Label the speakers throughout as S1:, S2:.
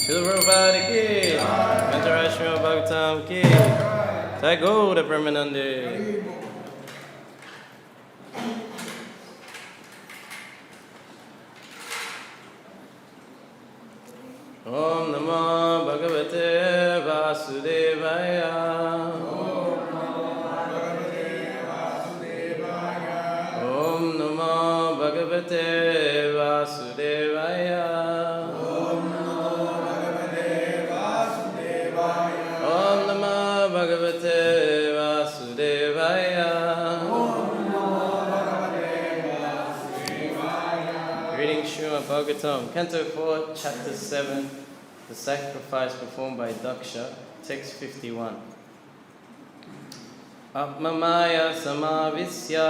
S1: Srila Prabhupada ki, Kantaraj Srimad Bhagavatam ki, Jai Gaura Premanande. Om Namo Bhagavate Vasudevaya. Om Namo Bhagavate Vasudevaya. Om Namo Bhagavate Vasudevaya. Reading Srimad Bhagavatam, Canto 4, Chapter 7, The Sacrifice Performed by Daksha, Text 51. Atmamaya Samavisya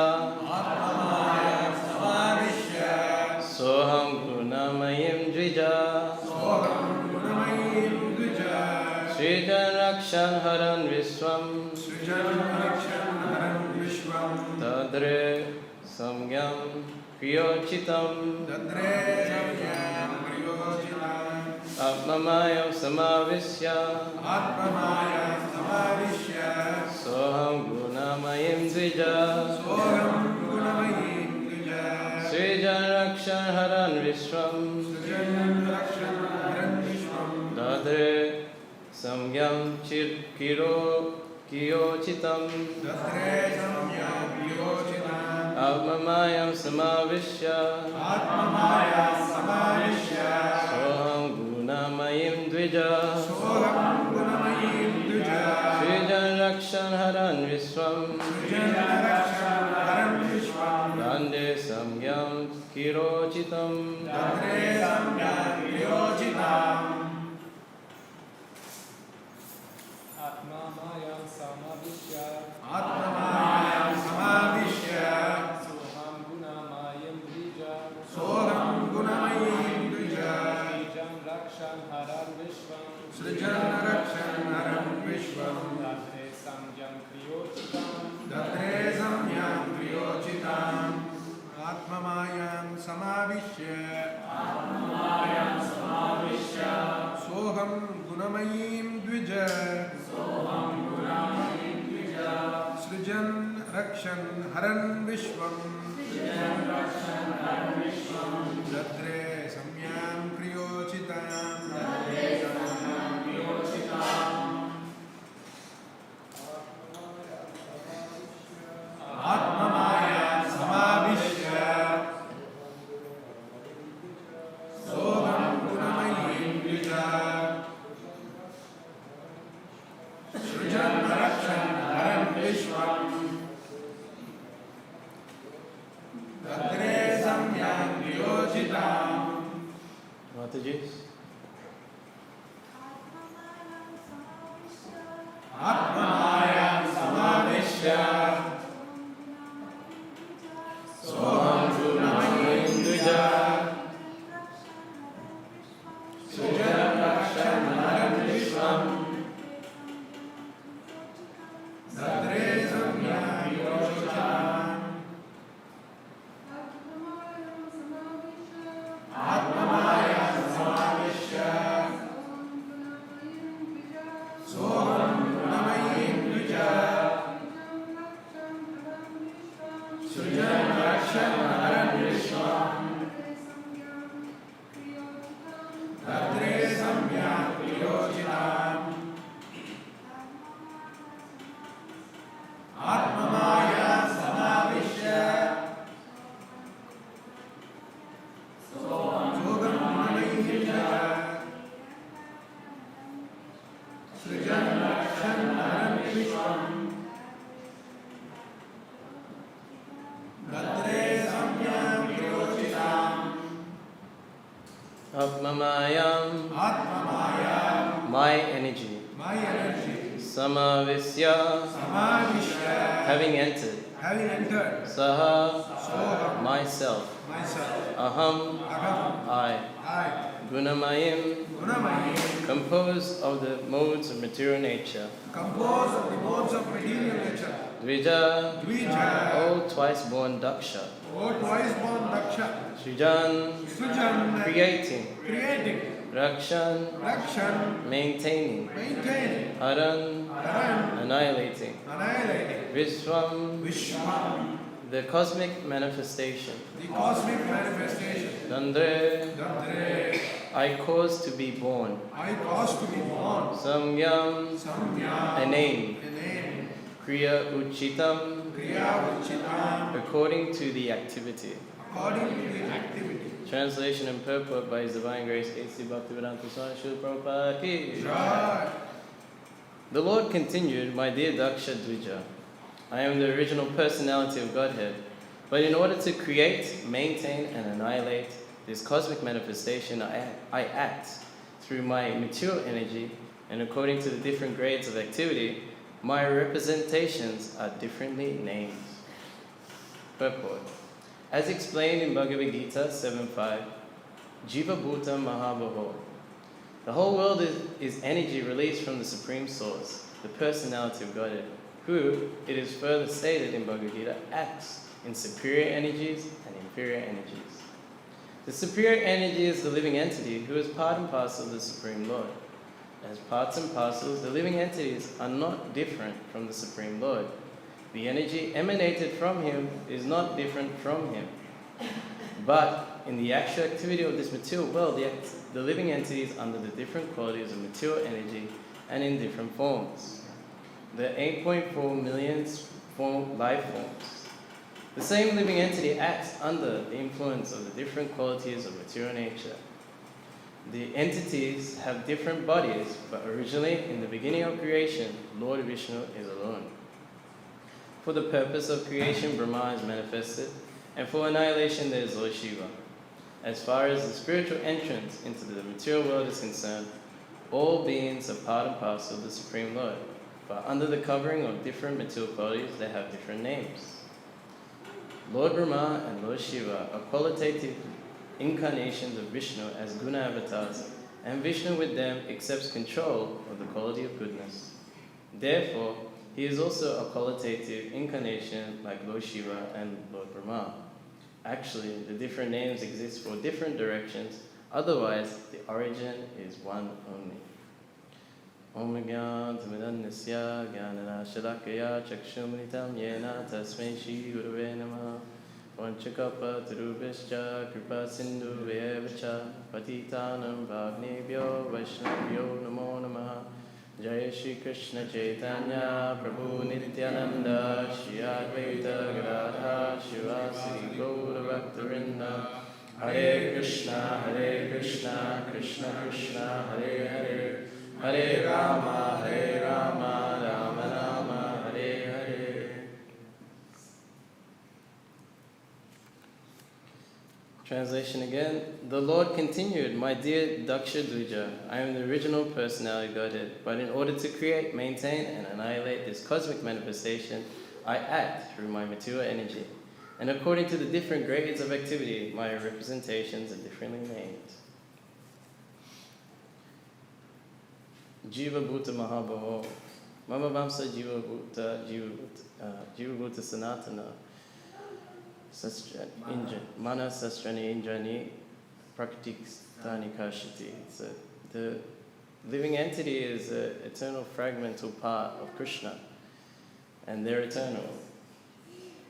S1: Soham Gunamayim Dvija Srijan Rakshan Haran Vishwam Tadre Samgyam Kriyochitam Atmamayam Samavisya Soham Gunamayim Dvija Srijan Rakshan Haran Vishwam Tadre Samgyam Kiyochitam Atmamayam Samavisya Soham Gunamayim Dvija Srijan Rakshan Haran Vishwam Dande Samgyam Kirochitam.
S2: Atmamayam Samavishya Soham Gunamayim Dvija Srijan Rakshan Haran Vishwam Datre Samgyam Kriyochitam
S3: Atmamayam Samavishya Soham Gunamayim Dvija Srijan Rakshan Haran Vishwam Datre Samyam Kriyochitam Atmamayam Samavishya Soham Gunamayim Dvija Srijan Rakshan Haran Vishwam Tadre Samyam Kriyochitam.
S1: Mataji.
S3: Atmamayam Samavishya Soham Gunamayim Dvija Srijan Rakshan Haran Vishwam Tadre Samyam Kriyochitam. Atmamayam Samavishya Soham Gunamayim Dvija Srijan Rakshan Haran Vishwam Tadre Samyam Kriyochitam. Atmamayam Samavishya Soham Gunamayim Dvija Srijan Rakshan Haran Vishwam Tadre Samyam Kriyochitam.
S1: Atmamayam,
S3: My
S1: energy.
S3: Samavisya
S1: Having entered. Saha, myself. Aham, I. Gunamayim, composed of the modes of material nature. Dvija, O twice born Daksha. Srijan, creating. Rakshan, maintaining, Haran, annihilating, Vishwam, the cosmic manifestation, Dandre, I cause to be born, Samyam, a name, Kriya Uchitam, according to the activity. Translation and purport by His Divine Grace A.C. Bhaktivedanta Swami Srila Prabhupada Ki. The Lord continued, my dear Daksha Dvija, I am the original personality of Godhead, but in order to create, maintain, and annihilate this cosmic manifestation, I act through my material energy, and according to the different grades of activity, my representations are differently named. Purport. As explained in Bhagavad Gita 7.5, Jiva Bhuta Mahabhaho. The whole world is energy released from the Supreme Source, the personality of Godhead, who, it is further stated in Bhagavad Gita, acts in superior energies and inferior energies. The superior energy is the living entity who is part and parcel of the Supreme Lord. As parts and parcels, the living entities are not different from the Supreme Lord. The energy emanated from Him is not different from Him. But in the actual activity of this material world, the living entities under the different qualities of material energy and in different forms. The 8.4 million life forms. The same living entity acts under the influence of the different qualities of material nature. The entities have different bodies, but originally, in the beginning of creation, Lord Vishnu is alone. For the purpose of creation, Brahma is manifested, and for annihilation, there is Lord Shiva. As far as the spiritual entrance into the material world is concerned, all beings are part and parcel of the Supreme Lord, but under the covering of different material qualities, they have different names. Lord Brahma and Lord Shiva are qualitative incarnations of Vishnu as guna avatars, and Vishnu with them accepts control of the quality of goodness. Therefore, He is also a qualitative incarnation like Lord Shiva and Lord Brahma. Actually, the different names exist for different directions, otherwise the origin is one only. Om Gyan Tamidannasya Gyanana Shalakaya Chakshumritam Yena Tasmai Shri Gurave Namaha Vanchakapa Tarubhischa Kripa Sindhu Vevacha Patitanam Bhagnebhyo Vaishnavyo Namo Namaha Jai Shri Krishna Chaitanya Prabhu Nityananda Shri Advaita Gadadha Shivasri Gaura Bhaktarinda Hare Krishna Krishna Krishna Hare Hare Hare Rama Rama Rama Hare Hare. Translation again. The Lord continued, my dear Daksha Dvija, I am the original personality Godhead, but in order to create, maintain, and annihilate this cosmic manifestation, I act through my material energy. And according to the different grades of activity, my representations are differently named. Jiva Bhuta Mahabhaho, Mama Vamsa Jiva Bhuta Sanatana, Mana Sastrani Indrani Praktikstani Kashiti. So the living entity is an eternal fragmental part of Krishna, and they're eternal,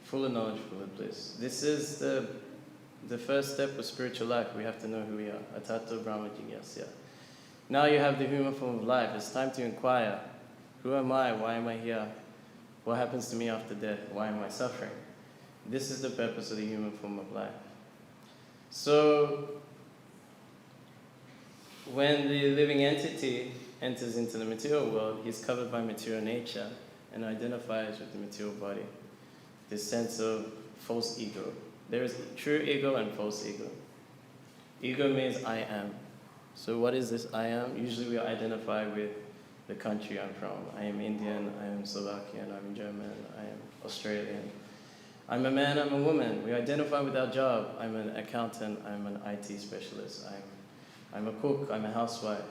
S1: full of knowledge, full of bliss. This is the first step of spiritual life. We have to know who we are. Atato Brahma Jigyasya. Now you have the human form of life. It's time to inquire, who am I? Why am I here? What happens to me after death? Why am I suffering? This is the purpose of the human form of life. So, when the living entity enters into the material world, he's covered by material nature and identifies with the material body. This sense of false ego. There is true ego and false ego. Ego means I am. So what is this I am? Usually we identify with the country I'm from. I am Indian, I am Slovakian, I'm German, I am Australian. I'm a man, I'm a woman. We identify with our job. I'm an accountant, I'm an IT specialist, I'm a cook, I'm a housewife.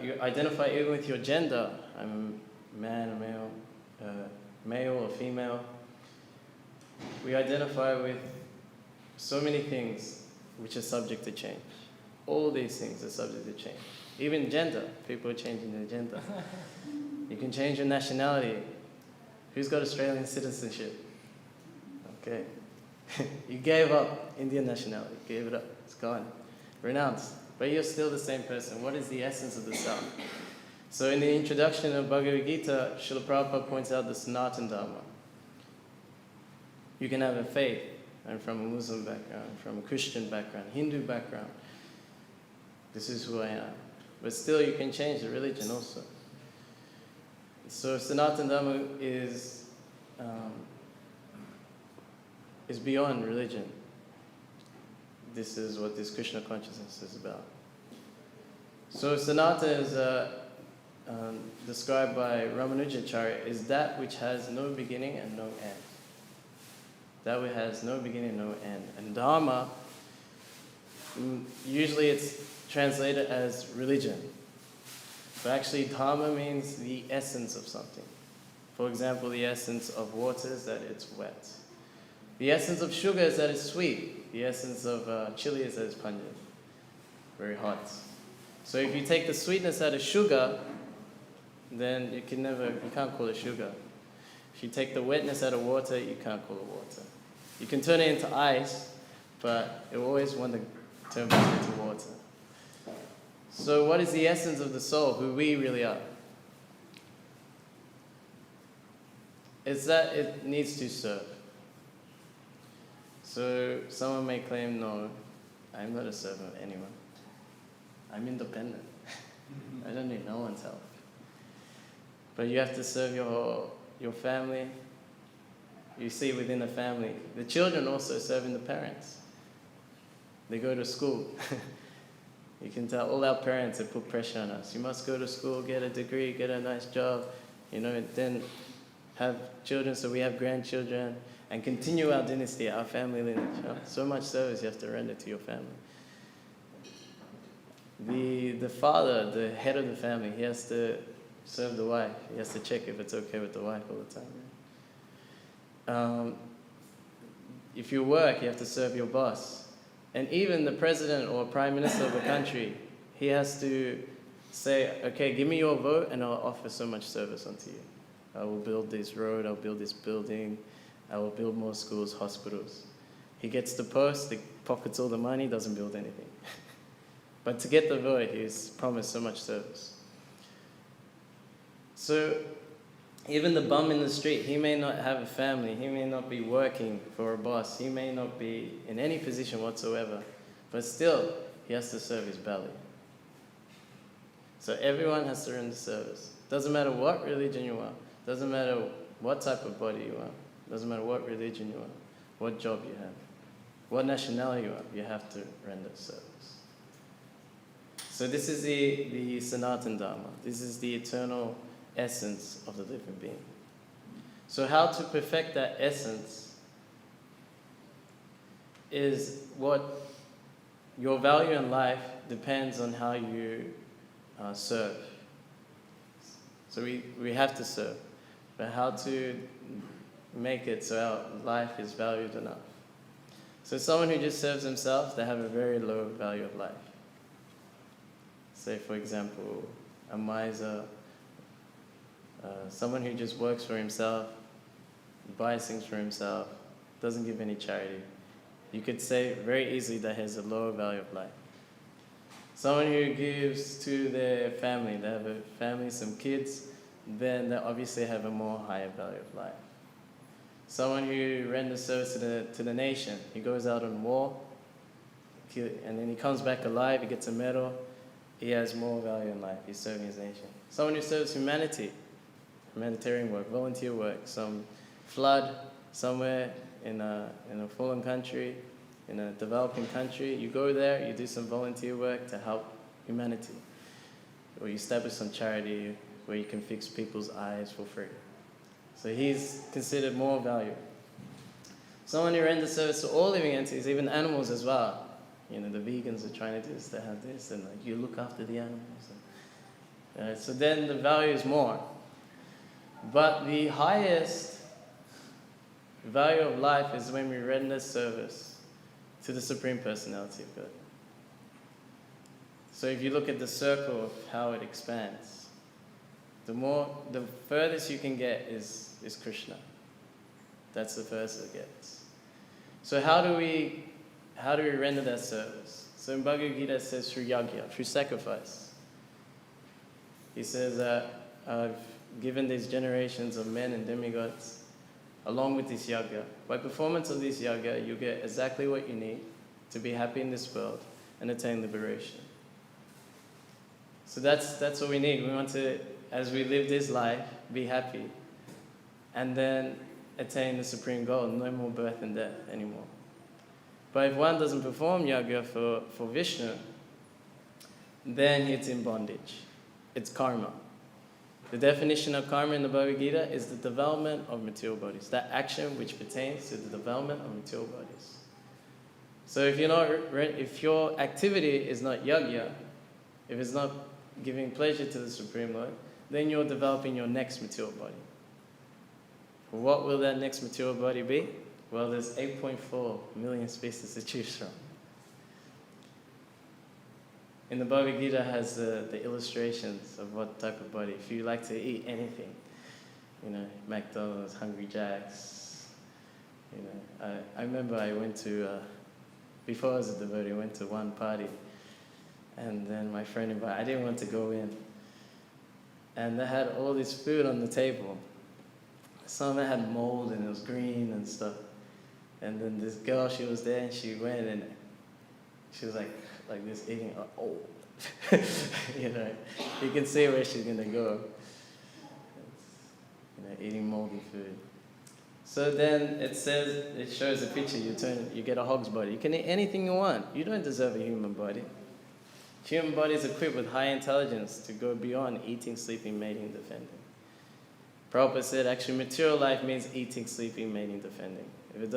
S1: You identify even with your gender. I'm a man, a male, male or female. We identify with so many things which are subject to change. All these things are subject to change. Even gender, people are changing their gender. You can change your nationality. Who's got Australian citizenship? Okay. You gave up Indian nationality, gave it up, it's gone, renounced. But you're still the same person. What is the essence of the self? So in the introduction of Bhagavad Gita, Srila Prabhupada points out the Sanatana Dharma. You can have a faith. I'm from a Muslim background, from a Christian background, Hindu background. This is who I am. But still you can change the religion also. So Sanatana Dharma is beyond religion. This is what this Krishna consciousness is about. So Sanatana is described by Ramanujacharya is that which has no beginning and no end. That which has no beginning, no end. And Dharma, usually it's translated as religion. But actually Dharma means the essence of something. For example, the essence of water is that it's wet. The essence of sugar is that it's sweet. The essence of chili is that it's pungent, very hot. So if you take the sweetness out of sugar, then you can't call it sugar. If you take the wetness out of water, you can't call it water. You can turn it into ice, but it will always want to turn back into water. So what is the essence of the soul, who we really are? It's that it needs to serve. So someone may claim, no, I'm not a servant of anyone. I'm independent. I don't need no one's help. But you have to serve your family. You see within the family, the children also serving the parents. They go to school. You can tell all our parents have put pressure on us. You must go to school, get a degree, get a nice job, then have children so we have grandchildren and continue our dynasty, our family lineage. So much service you have to render to your family. The father, the head of the family, he has to serve the wife. He has to check if it's okay with the wife all the time. If you work, you have to serve your boss. And even the president or prime minister of a country, he has to say, okay, give me your vote and I'll offer so much service unto you. I will build this road, I'll build this building, I will build more schools, hospitals. He gets the post, he pockets all the money, doesn't build anything. But to get the vote, he's promised so much service. So even the bum in the street, he may not have a family, he may not be working for a boss, he may not be in any position whatsoever, but still, he has to serve his belly. So everyone has to render service. Doesn't matter what religion you are, doesn't matter what type of body you are, doesn't matter what religion you are, what job you have, what nationality you have to render service. So this is the Sanatana Dharma. This is the eternal essence of the living being. So how to perfect that essence is what your value in life depends on how you serve. So we have to serve, but how to make it so our life is valued enough. So someone who just serves themselves, they have a very low value of life. Say, for example, a miser, someone who just works for himself, buys things for himself, doesn't give any charity. You could say very easily that has a lower value of life. Someone who gives to their family, they have a family, some kids, then they obviously have a more higher value of life. Someone who renders service to the nation, he goes out on war, and then he comes back alive, he gets a medal, he has more value in life, he's serving his nation. Someone who serves humanity, humanitarian work, volunteer work, some flood somewhere in a fallen country, in a developing country, you go there, you do some volunteer work to help humanity. Or you establish some charity where you can fix people's eyes for free. So he's considered more valuable. Someone who renders service to all living entities, even animals as well. The vegans are trying to do this, they have this, and you look after the animals. So then the value is more. But the highest value of life is when we render service to the Supreme Personality of God. So if you look at the circle of how it expands, the furthest you can get is Krishna. That's the furthest it gets. So how do we render that service? So in Bhagavad Gita it says through yajna, through sacrifice. He says that I've given these generations of men and demigods along with this yajna. By performance of this yajna, you get exactly what you need to be happy in this world and attain liberation. So that's what we need. We want to, as we live this life, be happy and then attain the supreme goal, no more birth and death anymore. But if one doesn't perform yoga for Vishnu, then it's in bondage. It's karma. The definition of karma in the Bhagavad Gita is the development of material bodies, that action which pertains to the development of material bodies. So if your activity is not yajna, if it's not giving pleasure to the Supreme Lord, then you're developing your next material body. What will that next material body be? Well, there's 8.4 million species to choose from. In the Bhagavad Gita has the illustrations of what type of body. If you like to eat anything, McDonald's, Hungry Jack's, I remember I went to, before I was a devotee, I went to one party, and then my friend invited, I didn't want to go in. And they had all this food on the table. Some of it had mold and it was green and stuff. And then this girl, she was there and she went and she was like this eating, you can see where she's gonna go. Eating moldy food. So then it shows a picture, you get a hog's body. You can eat anything you want. You don't deserve a human body. Human body is equipped with high intelligence to go beyond eating, sleeping, mating, defending. Prabhupada said actually material life means eating, sleeping, mating, defending. If it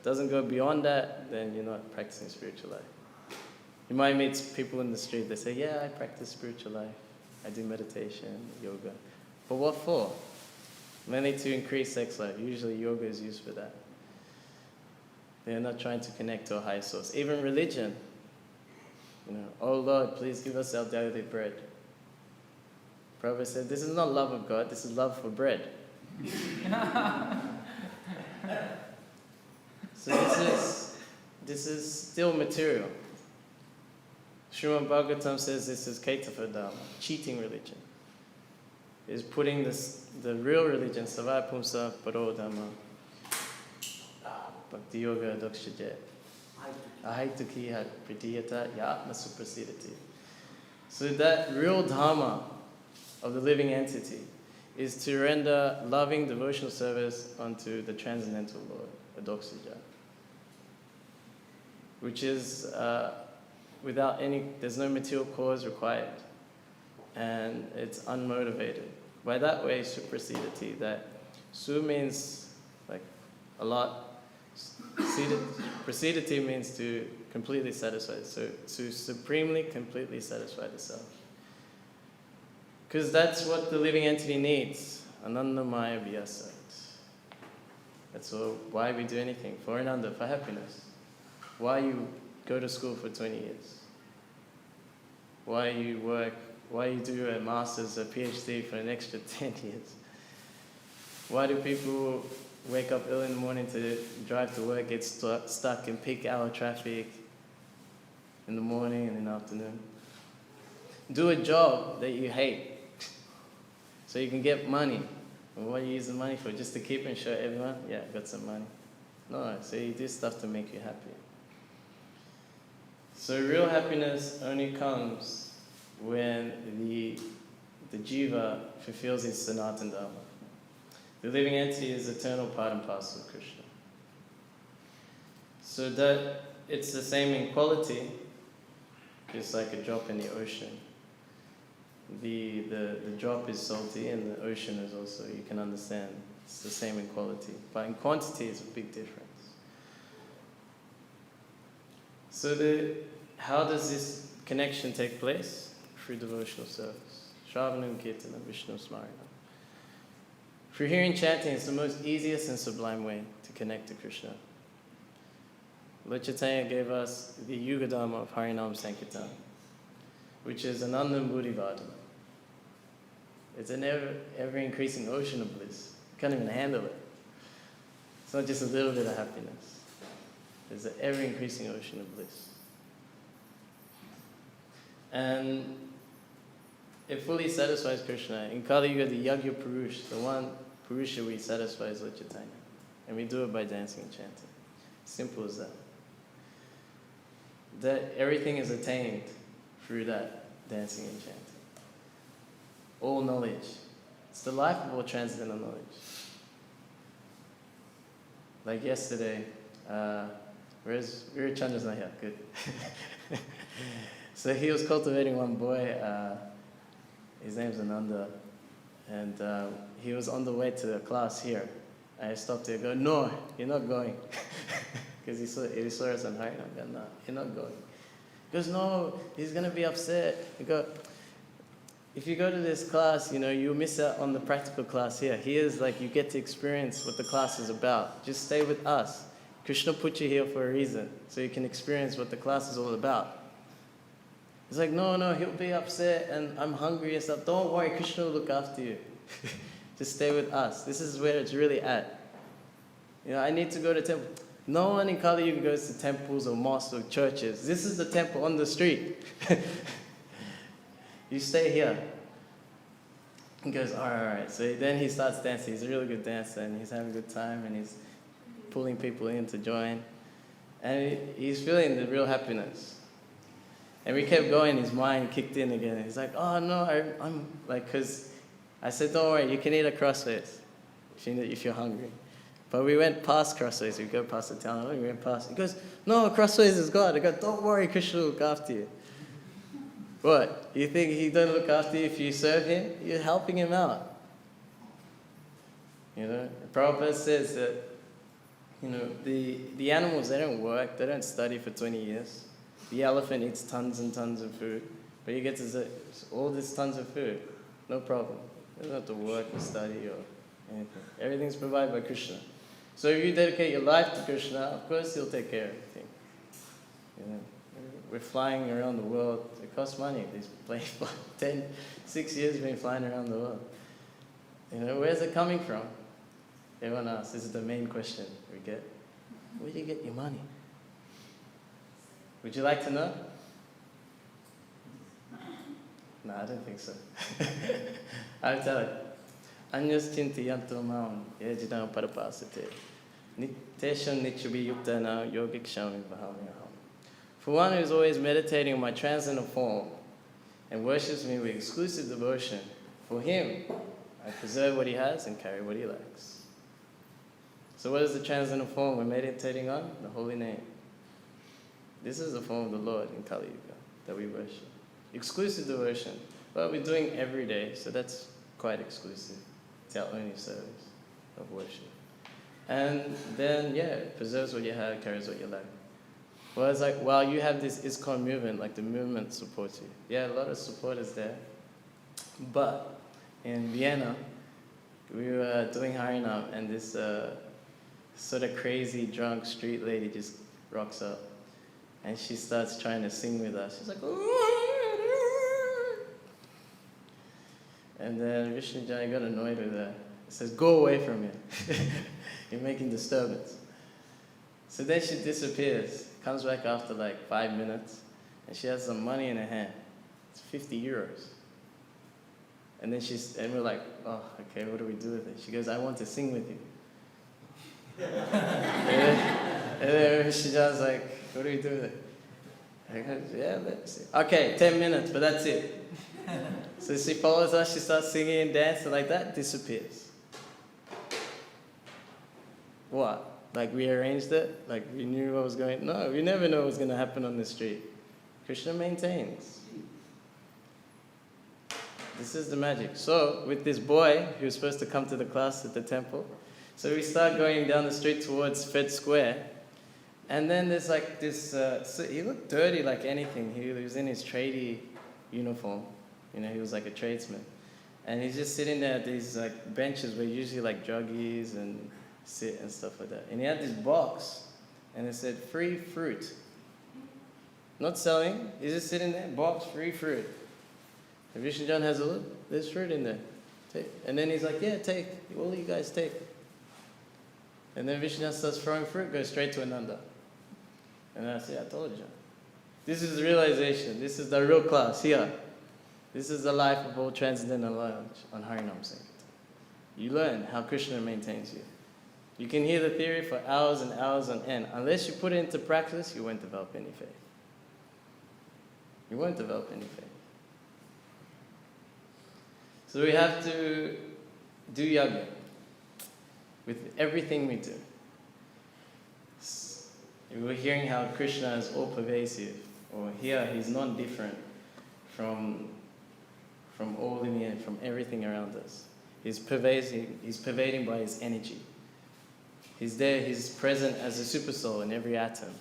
S1: doesn't go beyond that, then you're not practicing spiritual life. You might meet people in the street, they say, yeah, I practice spiritual life. I do meditation, yoga. But what for? Mainly to increase sex life. Usually yoga is used for that. They're not trying to connect to a higher source. Even religion. Oh Lord, please give us our daily bread. Prabhupada said, this is not love of God, this is love for bread. So this is still material. Srimad Bhagavatam says this is Kaitava Dharma, cheating religion. Is putting the real religion, Savaya Pumsa Paro Dhamma, Bhakti Yoga Dakshajet, Ahaituki Pritiyata Yatma Suprasidati. So that real Dharma of the living entity is to render loving devotional service unto the transcendental Lord, Adokshaja, which is there's no material cause required, and it's unmotivated. By that way, suprasidati, that su means like a lot, prasidati means to completely satisfy, so to supremely, completely satisfy the self. Because that's what the living entity needs, anandamaya vyasat. That's why we do anything, for ananda, for happiness. Why you go to school for 20 years. Why you work, why you do a master's, a PhD for an extra 10 years. Why do people wake up early in the morning to drive to work, get stuck in peak hour traffic in the morning and in the afternoon? Do a job that you hate so you can get money. And what do you use the money for? Just to keep and show everyone, yeah, I got some money. No, so you do stuff to make you happy. So real happiness only comes when the jiva fulfills his sanatana dharma. The living entity is eternal part and parcel of Krishna. So that it's the same in quality, it's like a drop in the ocean. The drop is salty and the ocean is also, you can understand, it's the same in quality. But in quantity, it's a big difference. So how does this connection take place? Through devotional service. Shravanam Kirtana Vishnu Smarana. Through hearing chanting is the most easiest and sublime way to connect to Krishna. Lord Chaitanya gave us the Yuga Dharma of Harinam Sankirtan. which is an Buddhivada. It's an ever-increasing ocean of bliss. You can't even handle it. It's not just a little bit of happiness. It's an ever-increasing ocean of bliss. And it fully satisfies Krishna. In Kali Yuga, the Yagya Purush, the one Purusha we satisfy is Lord Chaitanya. And we do it by dancing and chanting. Simple as that. That everything is attained through that dancing and chanting. All knowledge. It's the life of all transcendental knowledge. Like yesterday, Guru Chandra's not here, good. So he was cultivating one boy, his name's Ananda, and he was on the way to the class here. I stopped there and go, no, you're not going. Because he saw us on Harinam. I go, no, you're not going. He goes, no, he's going to be upset. I go, if you go to this class, you'll miss out on the practical class here. Here's like you get to experience what the class is about. Just stay with us. Krishna put you here for a reason, so you can experience what the class is all about. He's like, no, he'll be upset and I'm hungry and stuff. Don't worry, Krishna will look after you. Just stay with us. This is where it's really at. I need to go to temple. No one in Kali Yuga goes to temples or mosques or churches. This is the temple on the street. You stay here. He goes, all right. So then he starts dancing. He's a really good dancer and he's having a good time and he's pulling people in to join. And he's feeling the real happiness. And we kept going, his mind kicked in again. He's like, oh no, I'm like, because I said, don't worry, you can eat at Crossways if you're hungry. But we went past Crossways, we go past the town, we went past. He goes, no, Crossways is God. I go, don't worry, Krishna will look after you. What? You think he don't look after you if you serve him? You're helping him out. Prabhupada says that, the animals, they don't work, they don't study for 20 years. The elephant eats tons and tons of food, but you get to all this tons of food, no problem. You don't have to work or study or anything. Everything's provided by Krishna. So if you dedicate your life to Krishna, of course he'll take care of everything. We're flying around the world. It costs money. These planes, 6 years we've been flying around the world. Where's it coming from? Everyone asks. This is the main question we get. Where do you get your money? Would you like to know? No, I don't think so. I'll tell you. Anyas chintiyanto mam yajidam parapasate. Nitesham nichubi yuktana yogikshami bahamyaham. For one who is always meditating on my transcendental form and worships me with exclusive devotion, for him, I preserve what he has and carry what he lacks. So what is the transcendental form we're meditating on? The holy name. This is the form of the Lord in Kali Yuga that we worship. Exclusive devotion. Well, we're doing every day, so that's quite exclusive. It's our only service of worship. And then, it preserves what you have, carries what you lack. Well, it's like, while you have this ISKCON movement, like the movement supports you. Yeah, a lot of supporters there. But in Vienna, we were doing Harinam, and this sort of crazy, drunk street lady just rocks up. And she starts trying to sing with us. She's like, and then Vishnu Jai got annoyed with her. He says, go away from here. You're making disturbance. So then she disappears, comes back after like 5 minutes, and she has some money in her hand. It's 50 euros. And then and we're like, oh, okay, what do we do with it? She goes, I want to sing with you. and then Vishnu Jai's like, what do we do with it? I go, yeah, let's see. Okay, 10 minutes, but that's it. So she follows us, she starts singing and dancing like that, disappears. What? Like we arranged it? Like we knew what was going? No, we never know what's going to happen on the street. Krishna maintains. This is the magic. So with this boy who was supposed to come to the class at the temple, so we start going down the street towards Fed Square. And then there's like this, so he looked dirty like anything. He was in his tradie uniform. He was like a tradesman. And he's just sitting there at these like benches where usually like druggies and sit and stuff like that. And he had this box, and it said free fruit. Not selling. He's just sitting there, box, free fruit. And Vishnu John has a look. There's fruit in there. Take. And then he's like, yeah, take. All you guys take. And then Vishnu John starts throwing fruit, goes straight to Ananda. And I say, I told you. This is the realization. This is the real class here. This is the life of all transcendental knowledge on Harinam Sankirtan. You learn how Krishna maintains you. You can hear the theory for hours and hours on end. Unless you put it into practice, you won't develop any faith. You won't develop any faith. So we have to do yoga with everything we do. We're hearing how Krishna is all pervasive, or here he's not different from all linear, from everything around us. He's pervading by his energy. He's there, he's present as a super soul in every atom.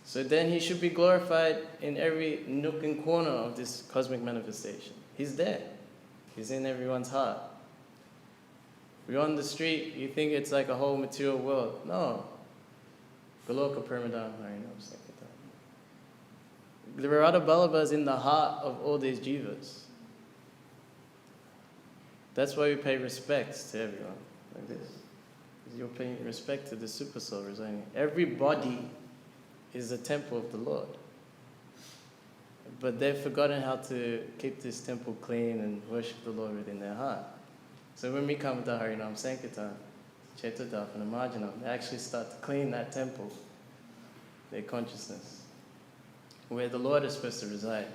S1: So then he should be glorified in every nook and corner of this cosmic manifestation. He's there. He's in everyone's heart. You're on the street, you think it's like a whole material world. No. Goloka Paramadam Harinam Sankirtan. The Radha Ballabha is in the heart of all these jivas. That's why we pay respects to everyone, like this. You're paying respect to the super soul residing. Every body is a temple of the Lord. But they've forgotten how to keep this temple clean and worship the Lord within their heart. So when we come to Harinam Sankirtan, Chetadaf and Amarjanam, they actually start to clean that temple, their consciousness, where the Lord is supposed to reside.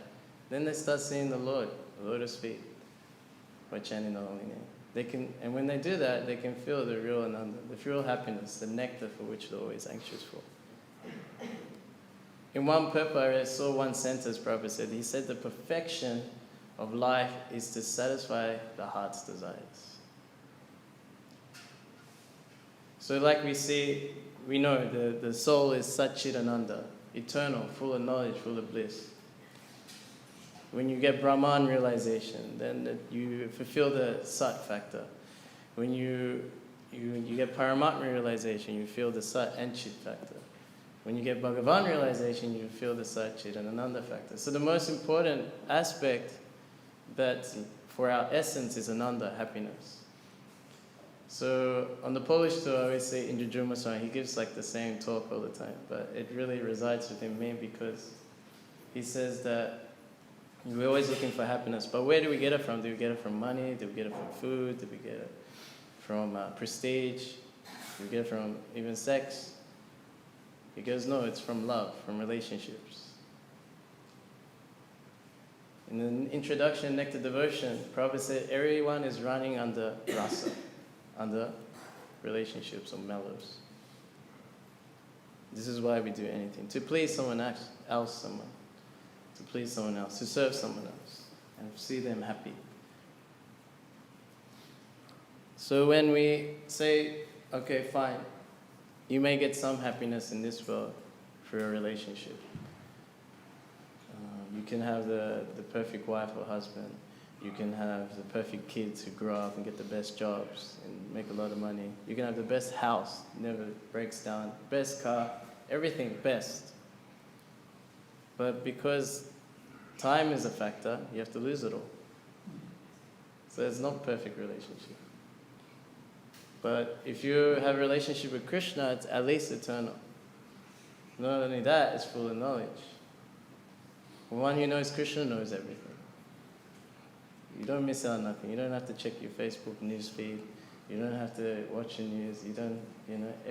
S1: Then they start seeing the Lord, the lotus feet, by chanting the holy name. They can, and when they do that, they can feel the real Ananda, the real happiness, the nectar for which they're always anxious for. In one purport, I saw one sentence Prabhupada said. He said the perfection of life is to satisfy the heart's desires. So like we see, we know the soul is Satchidananda, eternal, full of knowledge, full of bliss. When you get Brahman realization, then you fulfill the Sat factor. When you get Paramatma realization, you feel the Sat and Chit factor. When you get Bhagavan realization, you feel the Sat, Chit and Ananda factor. So the most important aspect that for our essence is Ananda, happiness. So on the Polish tour, I always say Indra Juma, he gives like the same talk all the time, but it really resides within me because he says that we're always looking for happiness, but where do we get it from? Do we get it from money? Do we get it from food? Do we get it from prestige? Do we get it from even sex? He goes, no, it's from love, from relationships. In the introduction, Nectar Devotion, Prabhupada said everyone is running under rasa, under relationships or mellows. This is why we do anything, to please someone else, to please someone else, to serve someone else, and see them happy. So when we say, okay, fine, you may get some happiness in this world through a relationship. You can have the perfect wife or husband. You can have the perfect kids who grow up and get the best jobs and make a lot of money. You can have the best house, never breaks down, best car, everything best. But because time is a factor, you have to lose it all. So it's not a perfect relationship. But if you have a relationship with Krishna, it's at least eternal. Not only that, it's full of knowledge. The one who knows Krishna knows everything. You don't miss out on nothing. You don't have to check your Facebook news feed. You don't have to watch the news. You don't,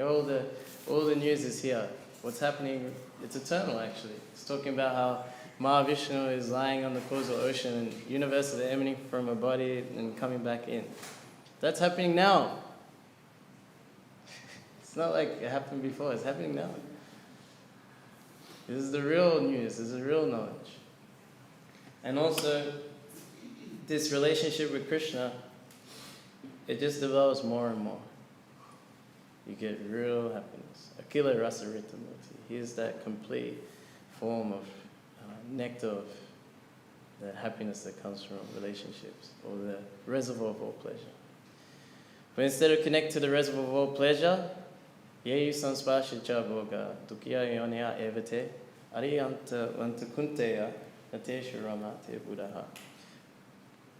S1: all the news is here. What's happening, it's eternal actually. It's talking about how Mahavishnu is lying on the causal ocean and universes are emanating from a body and coming back in. That's happening now. It's not like it happened before, it's happening now. This is the real news, this is real knowledge. And also, this relationship with Krishna, it just develops more and more. You get real happiness. Akila Rasa Ritamurti. He is that complete form of nectar of the happiness that comes from relationships, or the reservoir of all pleasure. But instead of connect to the reservoir of all pleasure, yeyu sansparshicha bhoga, dukya yonya evate, Arihanta Vantakunteya Natesha Ramate Buddha.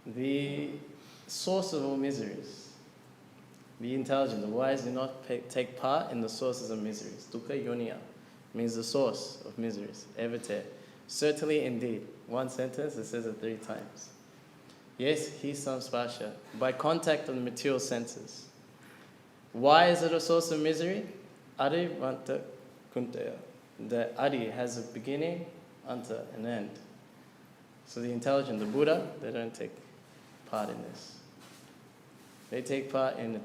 S1: The source of all miseries. Be intelligent. The wise do not take part in the sources of miseries. Dukkha yoniya means the source of miseries. Evite. Certainly, indeed. One sentence, it says it 3 times. Yes, he samspasha. By contact of the material senses. Why is it a source of misery? Adi vanta kunteya. The Adi has a beginning, anta, an end. So the intelligent, the Buddha, they don't take part in this. They take part in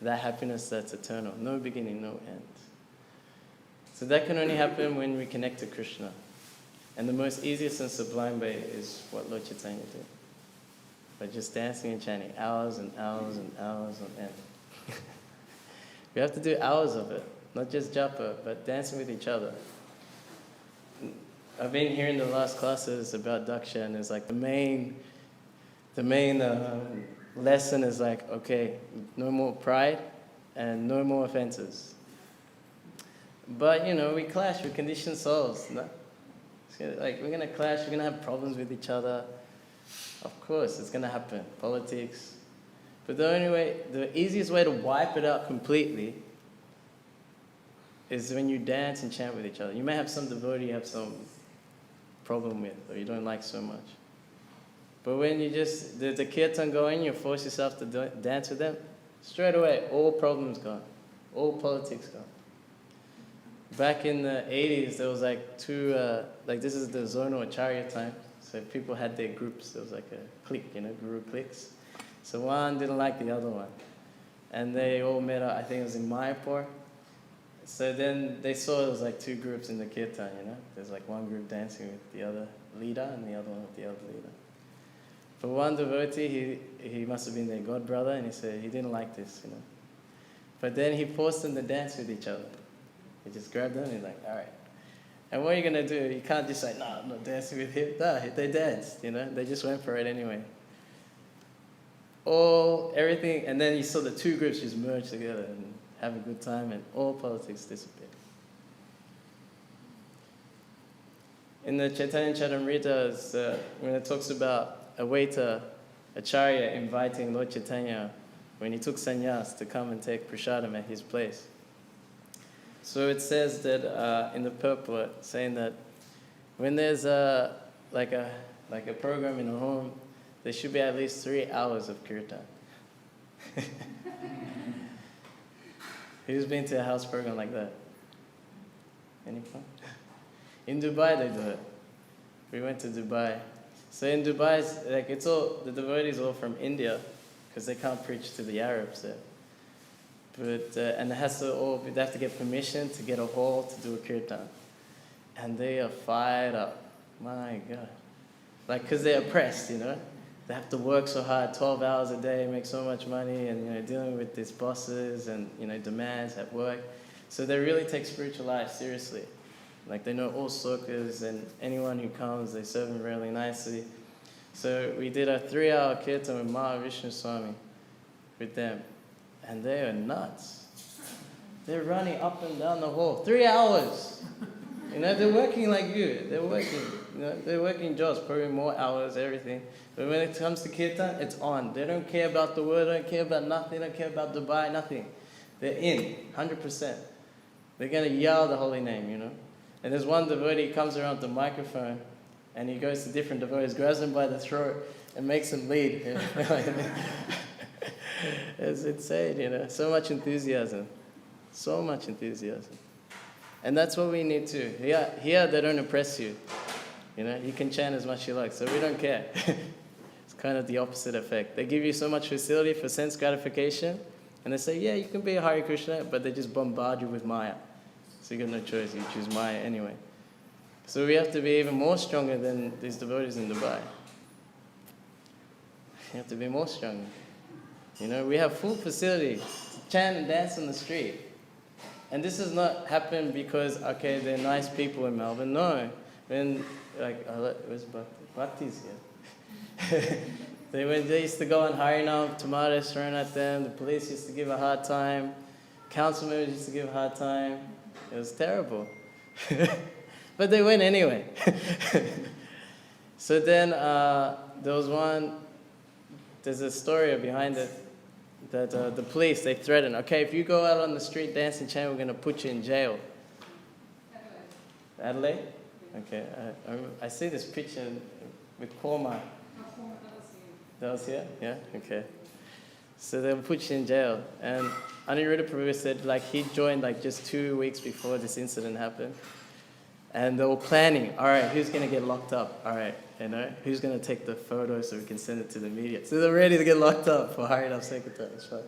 S1: that happiness that's eternal. No beginning, no end. So that can only happen when we connect to Krishna. And the most easiest and sublime way is what Lord Chaitanya did. By just dancing and chanting hours and hours and hours on end. We have to do hours of it. Not just japa, but dancing with each other. I've been hearing the last classes about Daksha, and it's like the main lesson is like, okay, no more pride and no more offenses. But we clash with conditioned souls. No? Like we're gonna clash, we're gonna have problems with each other. Of course, it's gonna happen. Politics. But the easiest way to wipe it out completely is when you dance and chant with each other. You may have some devotee you have some problem with, or you don't like so much. But when you just, the kirtan going, you force yourself to dance with them, straight away, all problems gone. All politics gone. Back in the 80s, there was like this is the zonal acharya time. So people had their groups. There was like a clique, guru cliques. So one didn't like the other one. And they all met up, I think it was in Mayapur. So then they saw it was like 2 groups in the kirtan, There's like one group dancing with the other leader and the other one with the other leader. But one devotee, he must have been their god brother, and he said he didn't like this, But then he forced them to dance with each other. He just grabbed them and he's like, all right. And what are you going to do? You can't just say, no, I'm not dancing with him. No, they danced, They just went for it anyway. Everything, and then you saw the 2 groups just merge together and have a good time, and all politics disappeared. In the Chaitanya Charitamrita, when it talks about a waiter, Acharya, inviting Lord Chaitanya when he took sannyas to come and take prasadam at his place. So it says that in the purport, saying that when there's like a program in a home, there should be at least 3 hours of kirtan. Who's been to a house program like that? Anyone? In Dubai they do it. We went to Dubai. So in Dubai, it's all, the devotees are all from India, because they can't preach to the Arabs there. But, and they have to get permission to get a hall to do a kirtan. And they are fired up. My God. Because they're oppressed, They have to work so hard, 12 hours a day, make so much money, and, dealing with these bosses and, demands at work. So they really take spiritual life seriously. They know all sokas, and anyone who comes, they serve them really nicely. So we did a 3-hour kirtan with Mahavishnu Swami with them. And they are nuts. They're running up and down the hall. 3 hours. They're working like you. They're working. They're working jobs, probably more hours, everything. But when it comes to kirtan, it's on. They don't care about the word, don't care about nothing, don't care about Dubai, nothing. They're in, 100%. They're going to yell the holy name, And there's one devotee comes around the microphone, and he goes to different devotees, grabs them by the throat, and makes them lead. It's insane, So much enthusiasm. So much enthusiasm. And that's what we need too. Here they don't oppress you. You can chant as much as you like, so we don't care. It's kind of the opposite effect. They give you so much facility for sense gratification, and they say, yeah, you can be a Hare Krishna, but they just bombard you with Maya. So you got no choice, you choose Maya anyway. So we have to be even more stronger than these devotees in Dubai. You have to be more stronger. We have full facility to chant and dance on the street. And this has not happened because, okay, they're nice people in Melbourne. No. When, where's Bhakti? Bhakti's here. They used to go on Harinam, tomatoes thrown at them. The police used to give a hard time. Council members used to give a hard time. It was terrible. But they went anyway. So then there was there's a story behind it, that the police, they threatened, okay, if you go out on the street dancing chant, we're going to put you in jail. Adelaide? Okay. I see this picture with Korma. That was here? Yeah? Okay. So they'll put you in jail. And Aniruddha Prabhu said he joined just 2 weeks before this incident happened. And they were planning, all right, who's going to get locked up? All right, who's going to take the photo so we can send it to the media? So they're ready to get locked up for Harinam Sankirtan. It's funny.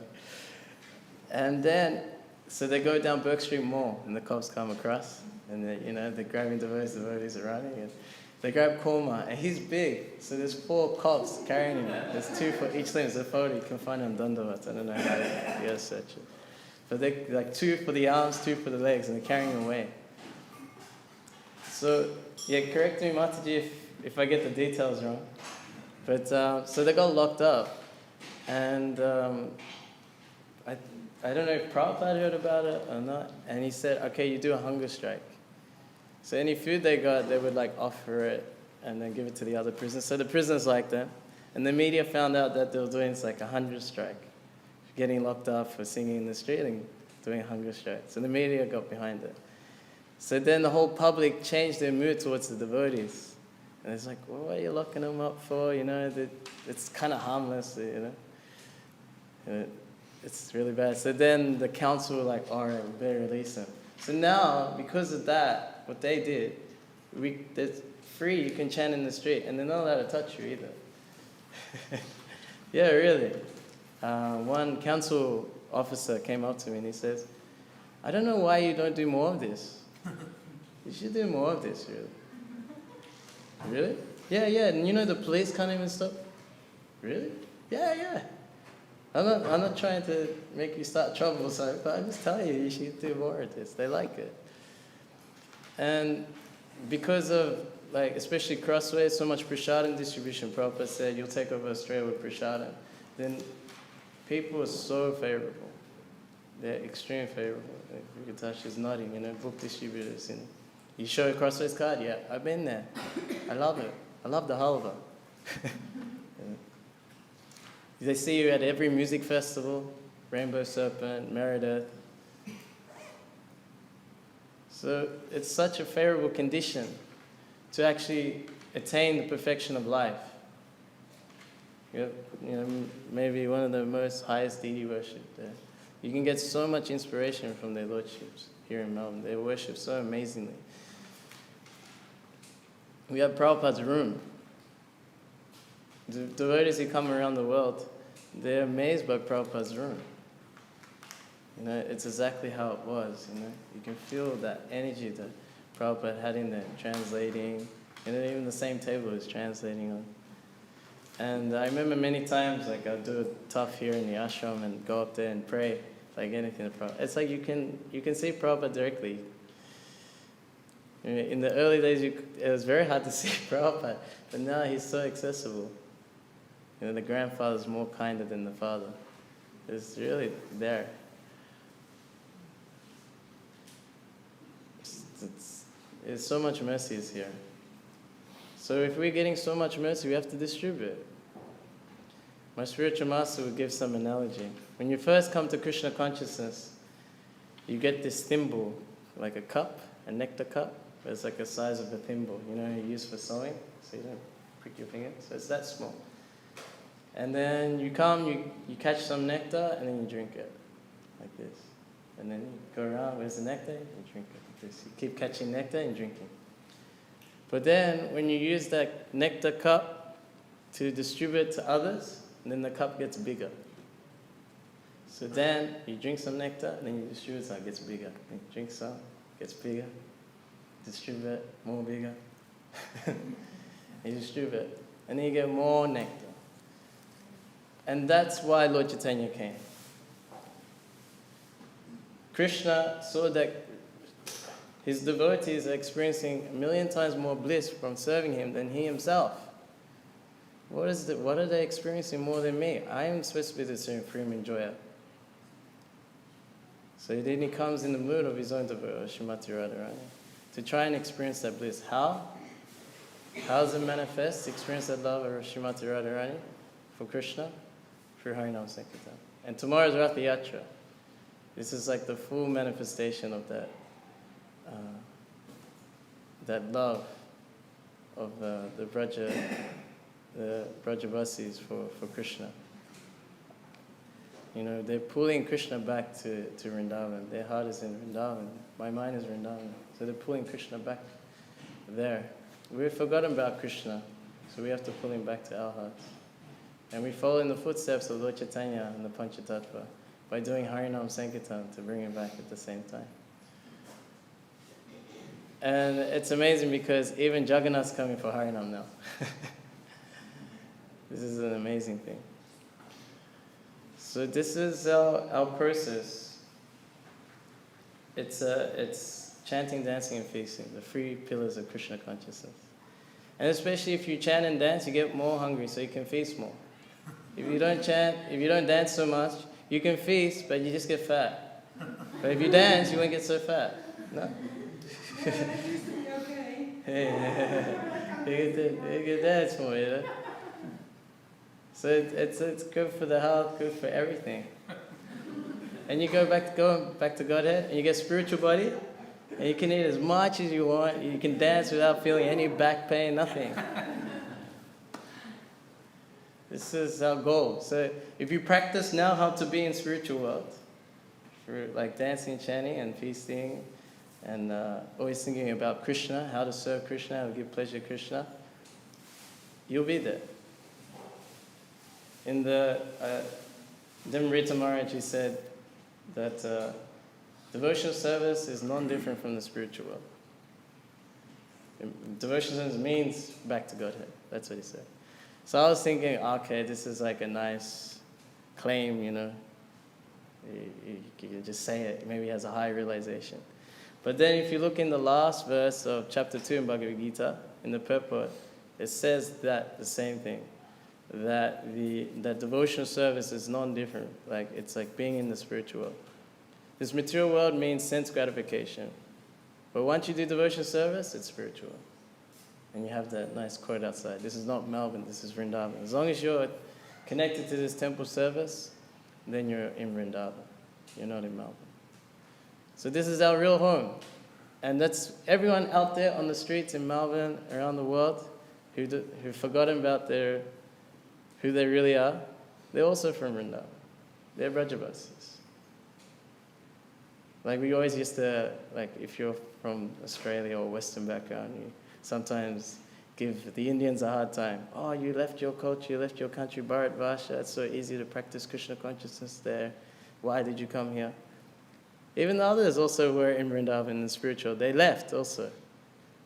S1: And then, so they go down Burke Street Mall, and the cops come across, and they're grabbing devotees are running, and they grab Korma, and he's big, so there's 4 cops carrying him. There's 2 for each limb. There's a photo, you can find him Dandavat. I don't know how you guys search it. But they 2 for the arms, 2 for the legs, and they're carrying him away. So, yeah, correct me, Mataji, if I get the details wrong. But, so they got locked up. And I don't know if Prabhupada heard about it or not. And he said, okay, you do a hunger strike. So any food they got, they would offer it and then give it to the other prisoners. So the prisoners liked them. And the media found out that they were doing a hunger strike. Getting locked up for singing in the street and doing a hunger strike. So the media got behind it. So then the whole public changed their mood towards the devotees. And it's well, what are you locking them up for? It's kind of harmless, It's really bad. So then the council were all right, we better release them. So now, because of that, what they did, it's free, you can chant in the street, and they're not allowed to touch you either. Yeah, really. One council officer came up to me and he says, I don't know why you don't do more of this. You should do more of this, really. Really? Yeah. And the police can't even stop. Really? Yeah. I'm not trying to make you start trouble, but I'm just telling you should do more of this. They like it. And because of, especially Crossways, so much prasadam distribution, Prabhupada said, you'll take over Australia with prasadam. Then people are so favorable. They're extremely favorable. Vikatash is nodding, book distributors. You show a Crossways card? Yeah, I've been there. I love it. I love the halva. They see you at every music festival, Rainbow Serpent, Meredith. So it's such a favorable condition to actually attain the perfection of life. Maybe one of the most highest deity worship there. You can get so much inspiration from their lordships here in Melbourne. They worship so amazingly. We have Prabhupada's room. The devotees who come around the world, they're amazed by Prabhupada's room. It's exactly how it was. You can feel that energy that Prabhupada had in there, translating. Even the same table is translating on. And I remember many times, I'll do a tough here in the ashram and go up there and pray, anything to Prabhupada. It's you can see Prabhupada directly. In the early days, it was very hard to see Prabhupada, but now he's so accessible. The grandfather's more kinder than the father. It's really there. There's so much mercy is here. So if we're getting so much mercy, we have to distribute it. My spiritual master would give some analogy. When you first come to Krishna consciousness, you get this thimble, like a cup, a nectar cup. It's the size of a thimble, you use for sewing, so you don't prick your finger. So it's that small. And then you come, you catch some nectar, and then you drink it, like this. And then you go around, where's the nectar? You drink it like this. You keep catching nectar and drinking. But then, when you use that nectar cup to distribute to others, then the cup gets bigger. So then, you drink some nectar, and then you distribute some, it gets bigger. You drink some, it gets bigger. Distribute, more bigger. You distribute, and then you get more nectar. And that's why Lord Chaitanya came. Krishna saw that his devotees are experiencing 1,000,000 times more bliss from serving him than he himself. What are they experiencing more than me? I am supposed to be the supreme enjoyer. So then he comes in the mood of his own devotee, Srimati Radharani, to try and experience that bliss. How? How does it manifest? Experience that love of Srimati Radharani for Krishna through Harinam Sankirtan. And tomorrow is Rath Yatra. This is like the full manifestation of that that love of the Brajavasis for Krishna. You know, they're pulling Krishna back to Vrindavan. Their heart is in Vrindavan. My mind is Vrindavan. So they're pulling Krishna back there. We've forgotten about Krishna, so we have to pull him back to our hearts. And we follow in the footsteps of Lord Chaitanya and the Panchatattva by doing Harinam Sankirtan to bring him back at the same time. And it's amazing because even Jagannath's coming for Harinam now. This is an amazing thing. So this is our process. It's chanting, dancing, and feasting, the three pillars of Krishna consciousness. And especially if you chant and dance, you get more hungry, so you can feast more. If you don't chant, if you don't dance so much, you can feast, but you just get fat. But if you dance, you won't get so fat. No?
S3: That used to be okay.
S1: You can dance more, you know? So it's good for the health, good for everything. And you go back to Godhead, and you get spiritual body, and you can eat as much as you want. You can dance without feeling any back pain, nothing. This is our goal. So if you practice now how to be in spiritual world, through like dancing, chanting, and feasting, and always thinking about Krishna, how to serve Krishna, how to give pleasure to Krishna, you'll be there. In the Dimrita Maharaj, he said that devotional service is non-different from the spiritual world. Devotional service means back to Godhead. That's what he said. So I was thinking, okay, this is like a nice claim, you know. You just say it. Maybe he has a high realization. But then if you look in the last verse of chapter 2 in Bhagavad Gita, in the purport, it says that the same thing. That devotional service is non-different. Like it's like being in the spiritual world. This material world means sense gratification. But once you do devotional service, it's spiritual. And you have that nice quote outside. This is not Melbourne, this is Vrindavan. As long as you're connected to this temple service, then you're in Vrindavan. You're not in Melbourne. So this is our real home. And that's everyone out there on the streets in Melbourne, around the world, who've forgotten about who they really are. They're also from Vrindavan. They're Brajavasis. Like we always used to, like if you're from Australia or Western background, you sometimes give the Indians a hard time. Oh, you left your culture, you left your country, Bharat Vasha, it's so easy to practice Krishna consciousness there. Why did you come here? Even the others also were in Vrindavan in the spiritual. They left also.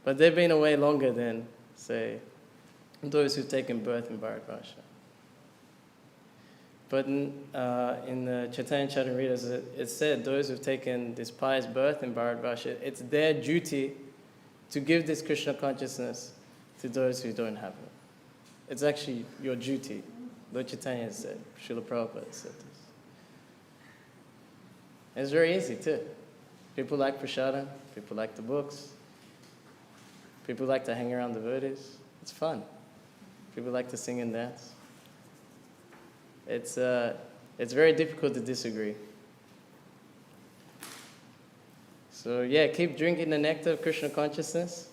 S1: But they've been away longer than, say, those who've taken birth in Bharat Vasha. But in the Chaitanya Charitamrita, it said those who've taken this pious birth in Bharat Vasha, it's their duty to give this Krishna consciousness to those who don't have it. It's actually your duty. Lord Chaitanya said, Srila Prabhupada said this. It's very easy too. People like prasadam, people like the books, people like to hang around devotees. It's fun. People like to sing and dance. It's very difficult to disagree. So yeah, keep drinking the nectar of Krishna consciousness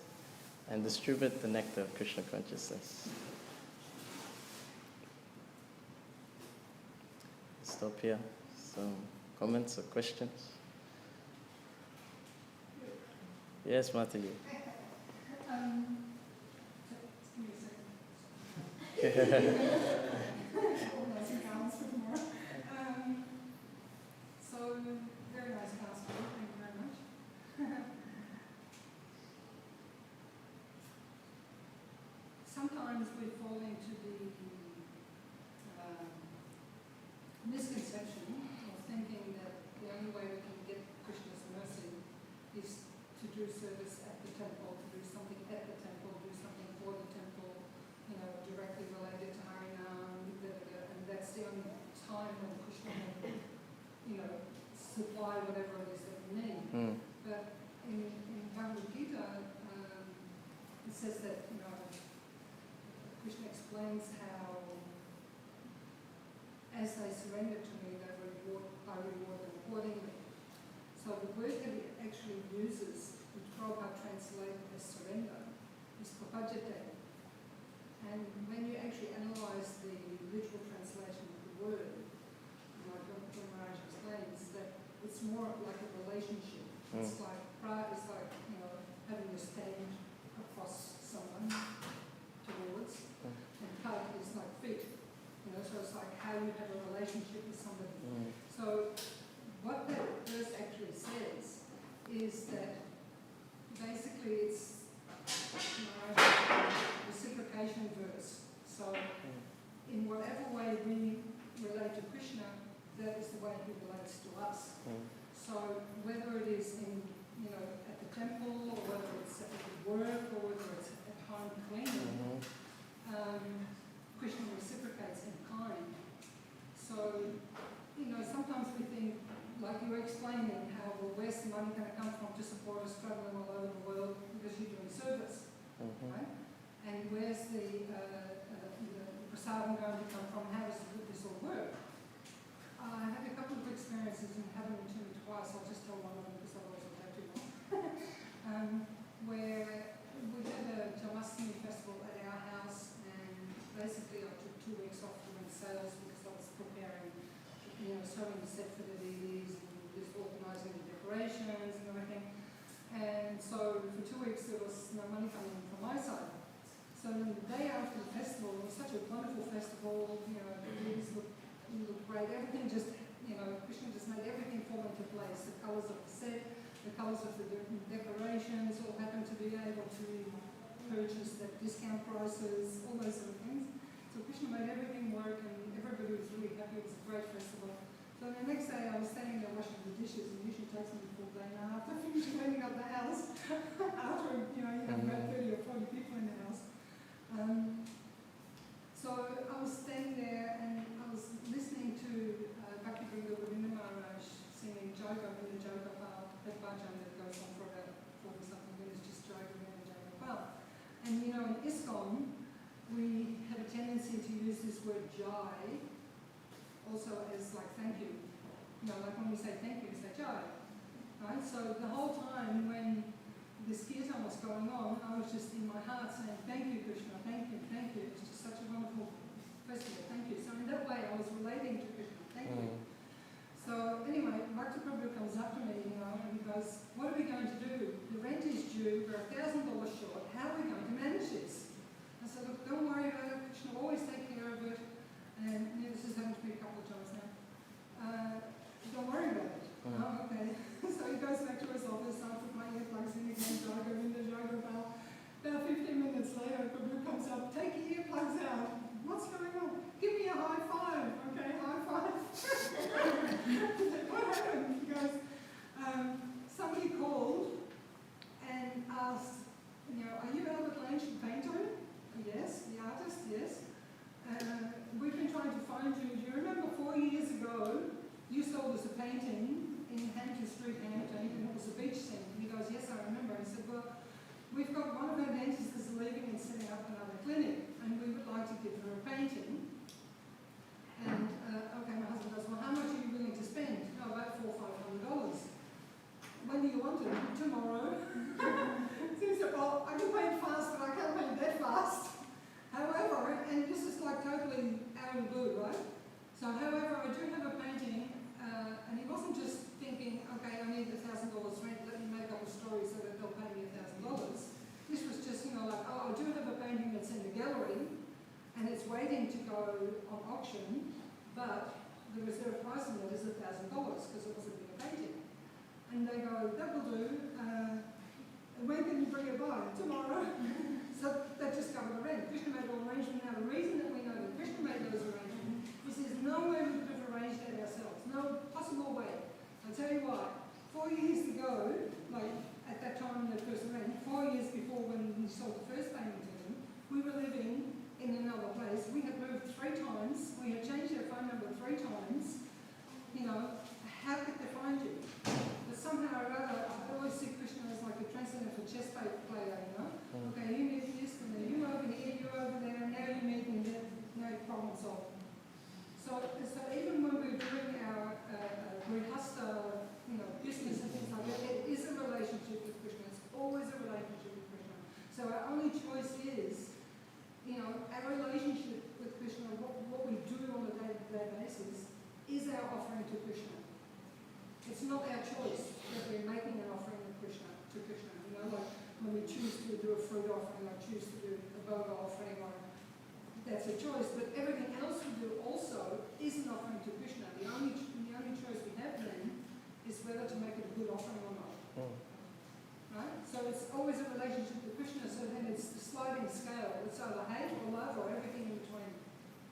S1: and distribute the nectar of Krishna consciousness. Stop here. Some comments or questions? Yes, Mataji.
S3: Give me a second. So, very nice class, thank you very much. Sometimes we fall into the misconception of thinking that the only way we can get Krishna's mercy is to do service at the temple, to do something at the temple, do something for the temple, directly related to Harinam, and that's the only time when Krishna will, supply whatever it is that we need. But in Bhagavad Gita, it says that, Krishna explains how as they surrender to me, I reward them accordingly. So the word that he actually uses, which Prabhupada translated as surrender, is papajate. And when you actually analyze the literal translation of the word, like Dr. Maharaj explains, that it's more like a relationship. It's like having your stand across someone towards, and pad is like feet. So it's like how you have a relationship with somebody. So what that verse actually says is that basically it's reciprocation verse. So in whatever way we relate to Krishna, that is the way he relates to us. So whether it is in, at the temple, or whether it's at work, or whether it's at home cleaning, Krishna reciprocates in kind. So, sometimes we think, like you were explaining, how, well, where's the money going to come from to support us traveling all over the world because you're doing service, right? And where's the prasadam going to come from? How does this all work? I had a couple of experiences, and haven't mentioned it twice. I'll just tell one of them because otherwise I'll take too long. Where we had a Jamasthami festival at our house, and basically I took 2 weeks off doing sales because I was preparing, sewing the set for the DVDs and just organising the decorations and everything. And so for 2 weeks there was no money coming in from my side. So the day after the festival, it was such a wonderful festival, the DVDs looked great, everything just, Krishna just made everything fall into place. The colours of the set, the colours of the decorations, all happened to be able to purchase at discount prices, all those sort of things. So Krishna made everything work, and everybody was really happy. It was a great festival. So the next day I was standing there washing the dishes, and usually takes me a full day and a half to finish cleaning up the house after you have about 30 or 40 people in the house. So I was standing there and I was listening to Bhakti Govinda Maharaj singing Jai Govinda Jai Gopal, that bhajan that goes on for about 40-something minutes, just Jai Govinda Jai Gopal. And in ISKCON, we have a tendency to use this word Jai also as like thank you. Like when we say thank you, we say Jai. Right? So the whole time when this kirtan was going on, I was just in my heart saying, thank you, Krishna, thank you, thank you. It's just such a wonderful festival, thank you. So in that way, I was relating to Krishna, thank you. So anyway, Bhakti Prabhu comes up to me, and he goes, what are we going to do? The rent is due, we're $1,000 short, how are we going to manage this? I said, look, don't worry about it, Krishna will always take care of it. And this has happened to me a couple of times now. Don't worry about it. Oh, okay. So he goes back to his office, I put my earplugs in again, Jai Govinda Jai Gopal. About 15 minutes later, Prabhu comes up, take your earplugs out. What's going on? Give me a high five. Okay, high five. What happened? He goes, somebody called and asked, are you Albert Lange, the painter? Yes. The artist? Yes. We've been trying to find you. Do you remember 4 years ago, you sold us a painting in Hampton Street, Hampton, and it was a beach scene. He goes, yes, I remember. He said, well, we've got one of our dentists is leaving and setting up another clinic, and we would like to give her a painting. And, okay, my husband goes, well, how much are you willing to spend? Oh, about $400 or $500. When do you want it? Tomorrow. So he said, well, I can pay it fast, but I can't pay it that fast. However, and this is like totally out of the blue, right? So, however, I do have a painting, and he wasn't just thinking, okay, I need $1,000 rent, let me make up a story so that they'll pay me $1,000. This was just, like, oh, I do have a painting that's in the gallery, and it's waiting to go on auction, but the reserve price on that is $1,000 because it was a bigger painting. And they go, that will do. When can you bring it by? Tomorrow. So that just covered the rent. Krishna made all arrangements. Now the reason that we know that Krishna made those arrangements is there's no way we could have arranged that ourselves. No possible way. I'll tell you what, 4 years ago, like at that time when the person rent, 4 years before when we sold the first painting to them, we were living in another place. We had moved 3 times. We had changed our phone number 3 times. How could they find you? But somehow or other, I always see Krishna as player, you know. Okay, you meet this, and then you over here, you over there, and now you meet, and then no problem solved. So even when we're doing our grihastha, business and things like that, it is a relationship with Krishna. It's always a relationship with Krishna. So our only choice is, our relationship with Krishna, what we do on a day-to-day basis, is our offering to Krishna. It's not our choice that we're making an offering to Krishna. Like when we choose to do a fruit offering or choose to do a bhoga offering, that's a choice. But everything else we do also is an offering to Krishna. The only choice we have then is whether to make it a good offering or not. Right? So it's always a relationship to Krishna. So then it's the sliding scale. It's either hate or love or everything in between.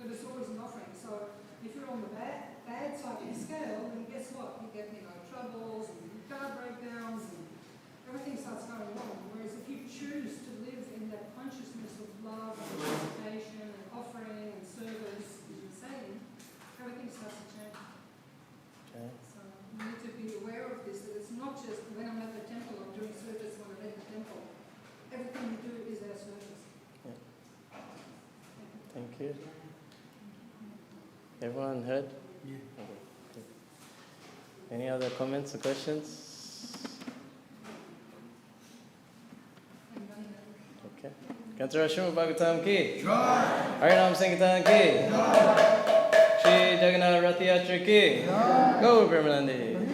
S3: But it's always an offering. So if you're on the bad side of the scale, then guess what? You get troubles and car breakdowns and everything starts going wrong. Whereas if you choose to live in that consciousness of love and participation and offering and service, as you're saying, everything starts to change.
S1: Okay.
S3: So you need to be aware of this, that it's not just when I'm at the temple, I'm doing service when I'm at the temple. Everything we do is our service.
S1: Yeah. Thank you. Everyone heard?
S4: Yeah.
S1: Okay. Any other comments or questions? Okay. Kantra Srimad Bhagavatam ki? Harinam Sankirtan ki? Shri Jagannath Rath Yatra ki? Go Brahmanandi!